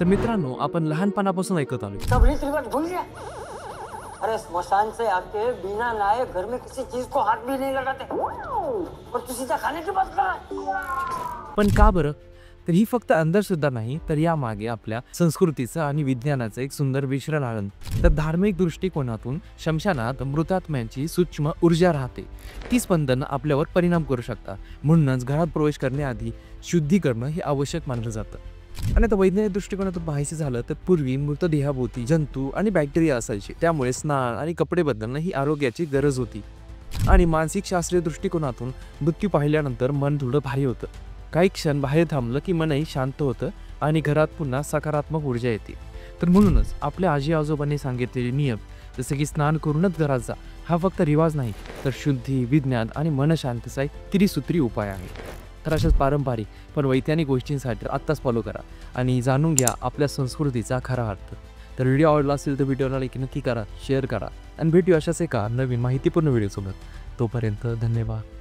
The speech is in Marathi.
तर मित्रांनो, आपण लहानपणापासून ऐकत आलोय, तबली त्रिवट भूल गया। अरे स्मशान से आके बिना नहाए घर में किसी चीज को हाथ भी नहीं लगाते और तू सीधा खाने की बात कर रहा है। पण का बरं? तर ही फक्त अंधश्रद्धा नाही, तर यामागे आपल्या संस्कृतीचं आणि विज्ञानाचं एक सुंदर मिश्रण आहे. तर धार्मिक दृष्टिकोनातून शमशानात मृतात्म्यांची सूक्ष्म ऊर्जा राहते. ती स्पंदन आपल्यावर परिणाम करू शकतात. म्हणूनच घरात प्रवेश करण्याआधी शुद्धीकरण हे आवश्यक मानलं जातं. आणि आता वैज्ञानिक दृष्टिकोनातून पाहायचं झालं तर पूर्वी मृतदेहाभोवती जंतू आणि बॅक्टेरिया असायचे. त्यामुळे स्नान आणि कपडे बदलणं ही आरोग्याची गरज होती. आणि मानसिक शास्त्रीय दृष्टिकोनातून मृत्यू पाहिल्यानंतर मन थोडं भारी होतं. काही क्षण बाहेर थांबलं की मनही शांत होतं आणि घरात पुन्हा सकारात्मक ऊर्जा येते. तर म्हणूनच आपल्या आजी आजोबांनी सांगितलेले नियम जसे की स्नान करूनच घरात जा, हा फक्त रिवाज नाही, तर शुद्धी, विज्ञान आणि मनशांतीचा एक त्रिसूत्री उपाय आहे. तर अशाच पारंपरिक पण वैज्ञानिक गोष्टींसाठी आत्ताच फॉलो करा आणि जाणून घ्या आपल्या संस्कृतीचा खरा अर्थ. तर व्हिडिओ आवडला असेल तर व्हिडिओला लाईक नक्की करा, शेअर करा आणि भेटूया अशाच एका नवीन माहितीपूर्ण व्हिडिओसोबत. तोपर्यंत धन्यवाद.